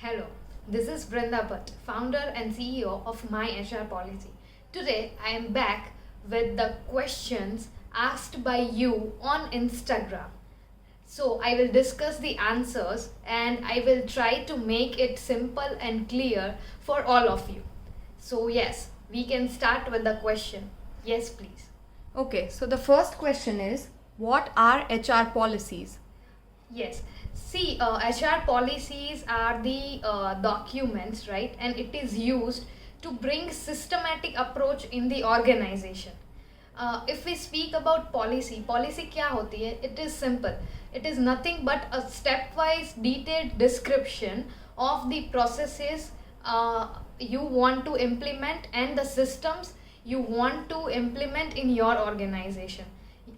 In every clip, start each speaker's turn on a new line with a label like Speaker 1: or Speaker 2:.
Speaker 1: Hello, this is Brinda Bhatt, founder and CEO of My HR Policy. Today I am back with the questions asked by you on Instagram. So I will discuss the answers and I will try to make it simple and clear for all of you. So, yes, we can start with the question. Yes, please.
Speaker 2: Okay, so the first question is, what are HR policies?
Speaker 1: Yes. See, HR policies are the documents, right? And it is used to bring systematic approach in the organization. If we speak about policy, policy क्या होती है? It is simple. It is nothing but a stepwise detailed description of the processes you want to implement and the systems you want to implement in your organization.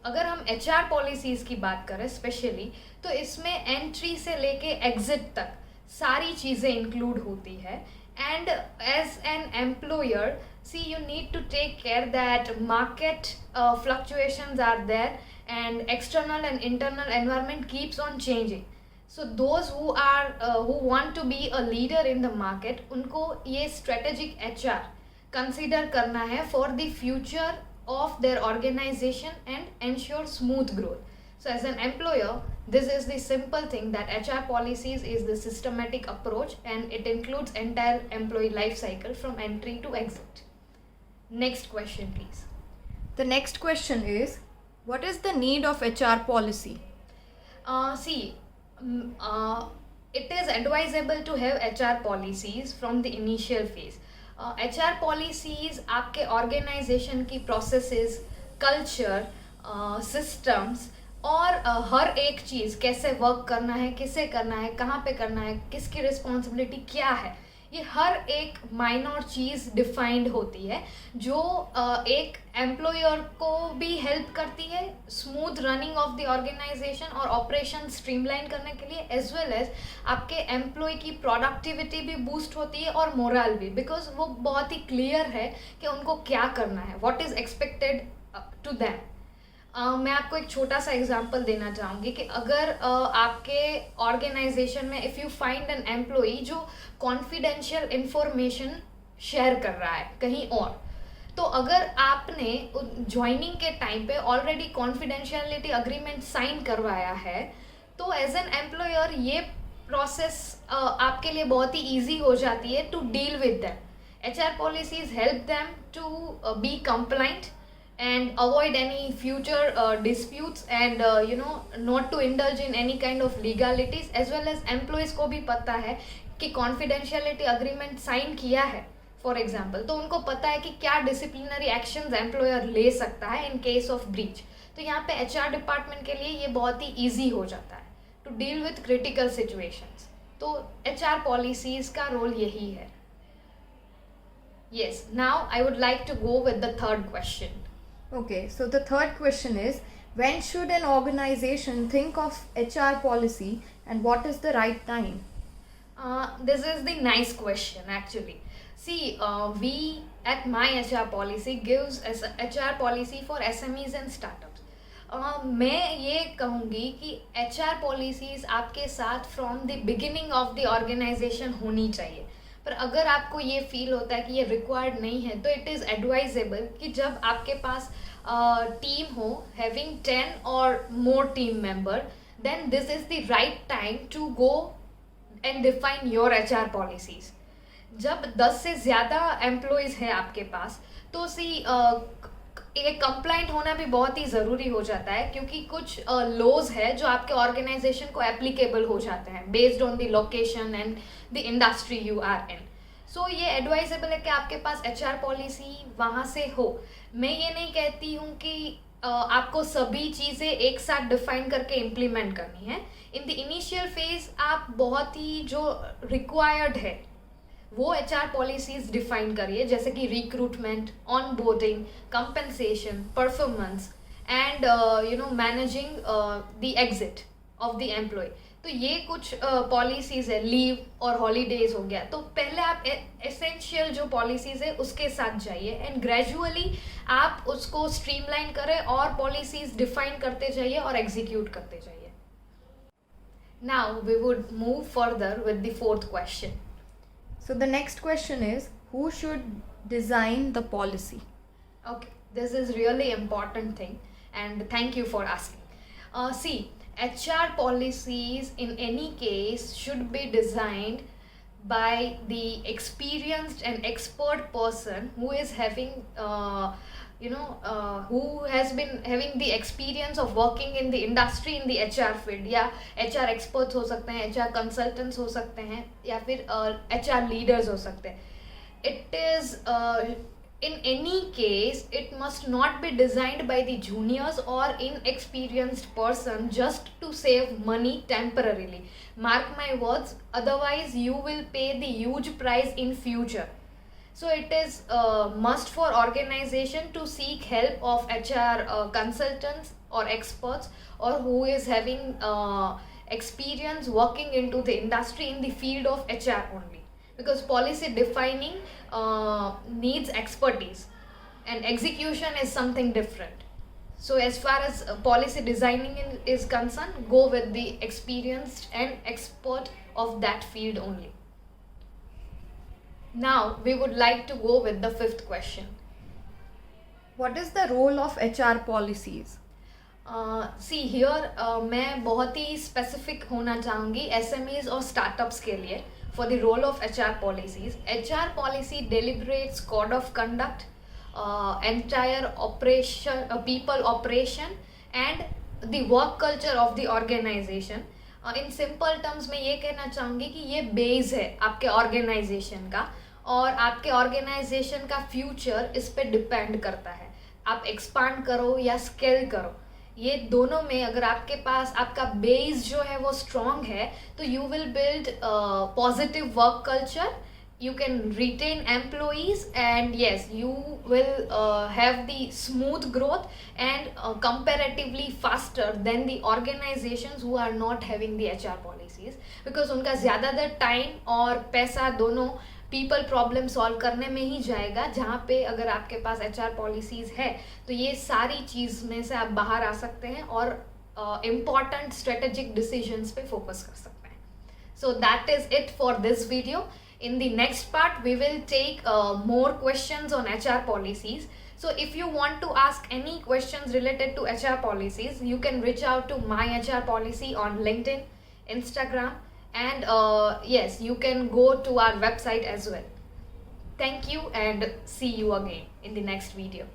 Speaker 1: अगर हम H R policies की बात करें specially, तो इसमें entry से लेके exit तक सारी चीज़ें इंक्लूड होती है. And as an employer, see you need to take care that market fluctuations are there and external and internal environment keeps on changing. So those who want to be a leader in the market, उनको ये strategic HR consider करना है for the future of their organization and ensure smooth growth. So as an employer, this is the simple thing that HR policies is the systematic approach and it includes entire employee life cycle from entry to exit. Next question, please.
Speaker 2: The next question is, what is the need of HR policy?
Speaker 1: It is advisable to have HR policies from the initial phase. HR policies आपके organization की processes, culture, systems और हर एक चीज़ कैसे work करना है, किसे करना है, कहाँ पे करना है, किसकी रिस्पॉन्सिबिलिटी क्या है, ये हर एक माइनर चीज़ डिफाइंड होती है जो एक एम्प्लॉयर को भी हेल्प करती है smooth running of the organisation और ऑपरेशन स्ट्रीमलाइन करने के लिए, एज वेल एज आपके एम्प्लॉय की प्रोडक्टिविटी भी बूस्ट होती है और मोरल भी, बिकॉज वो बहुत ही क्लियर है कि उनको क्या करना है, what is expected to them. मैं आपको एक छोटा सा एग्जांपल देना चाहूँगी कि अगर आपके ऑर्गेनाइजेशन में if you find an employee जो कॉन्फिडेंशियल इंफॉर्मेशन शेयर कर रहा है कहीं और, तो अगर आपने ज्वाइनिंग के टाइम पे ऑलरेडी कॉन्फिडेंशियलिटी अग्रीमेंट साइन करवाया है, तो एज एन एम्प्लॉयर ये प्रोसेस आपके लिए बहुत ही ईजी हो जाती है to deal with them. HR policies help them to be compliant and avoid any future disputes and not to indulge in any kind of legalities, as well as employees को भी पता है कि confidentiality agreement sign किया है for example, तो उनको पता है कि क्या डिसिप्लिनरी एक्शंस एम्प्लॉयर ले सकता है इन केस ऑफ ब्रीच. तो यहाँ पे HR डिपार्टमेंट के लिए ये बहुत ही ईजी हो जाता है to deal with critical situations. तो HR पॉलिसीज का रोल यही है. Yes, now I would like to go with the third question.
Speaker 2: Okay, so the third question is, when should an organization think of HR policy and what is the right time?
Speaker 1: This is the nice question actually. See, we at My HR Policy gives as HR policy for SMEs and startups. मैं ये कहूँगी कि HR policies आपके साथ from the beginning of the organization होनी चाहिए. पर अगर आपको ये फील होता है कि ये रिक्वायर्ड नहीं है, तो इट इज़ एडवाइजेबल कि जब आपके पास टीम हो हैविंग 10 और more team member, then this is the right time to go and define your HR policies. जब 10 से ज़्यादा एम्प्लॉयज़ है आपके पास, तो एक कंप्लाइंट होना भी बहुत ही ज़रूरी हो जाता है, क्योंकि कुछ लॉज है जो आपके ऑर्गेनाइजेशन को एप्लीकेबल हो जाते हैं based on the location and the industry you are in. So ये एडवाइजेबल है कि आपके पास HR पॉलिसी वहाँ से हो. मैं ये नहीं कहती हूँ कि आपको सभी चीज़ें एक साथ डिफाइन करके इम्प्लीमेंट करनी है. इन द इनिशियल फेज आप बहुत ही जो रिक्वायर्ड है वो HR पॉलिसीज डिफाइन करिए, जैसे कि recruitment, onboarding, compensation, performance and managing the exit of the employee. तो ये कुछ पॉलिसीज है, लीव और हॉलीडेज हो गया. तो पहले आप एसेंशियल जो पॉलिसीज है उसके साथ जाइए एंड ग्रेजुअली आप उसको स्ट्रीमलाइन करें और पॉलिसीज डिफाइन करते जाइए और एग्जीक्यूट करते जाइए. Now we would move further with the fourth question.
Speaker 2: So the next question is, who should design the policy?
Speaker 1: Okay, this is really important thing, and thank you for asking. See, HR policies in any case should be designed by the experienced and expert person who is having who has been having the experience of working in the industry in the HR field, या HR experts हो सकते हैं, HR consultants हो सकते हैं, या फिर HR leaders हो सकते हैं. It is in any case, it must not be designed by the juniors or inexperienced person just to save money temporarily. Mark my words, otherwise you will pay the huge price in future. So it is must for organization to seek help of HR consultants or experts, or who is having experience working into the industry in the field of HR only, because policy defining needs expertise and execution is something different. So as far as policy designing is concerned, go with the experienced and expert of that field only. Now we would like to go with the fifth question.
Speaker 2: What is the role of HR policies?
Speaker 1: See here, मैं बहुत ही specific होना चाहूँगी SMEs और startups के लिए for the role of HR policies. HR policy deliberates code of conduct, entire operation, people operation, and the work culture of the organization. In simple terms में ये कहना चाहूँगी कि ये बेस है आपके ऑर्गेनाइजेशन का, और आपके ऑर्गेनाइजेशन का फ्यूचर इस पे डिपेंड करता है. आप एक्सपांड करो या स्केल करो, ये दोनों में अगर आपके पास आपका बेस जो है वो स्ट्रॉन्ग है, तो you will build positive work culture, you can retain employees, and yes, you will have the smooth growth and comparatively faster than the organizations who are not having the HR policies, because उनका ज़्यादातर time और पैसा दोनों people problem solve करने में ही जाएगा, जहाँ पे अगर आपके पास HR पॉलिसीज़ है तो ये सारी चीज़ में से आप बाहर आ सकते हैं और इम्पॉर्टेंट स्ट्रेटेजिक डिसीजंस पे फोकस कर सकते हैं. So that is it for this video. In the next part, we will take more questions on HR policies. So if you want to ask any questions related to HR policies, you can reach out to My HR Policy on LinkedIn, Instagram, and yes, you can go to our website as well. Thank you and see you again in the next video.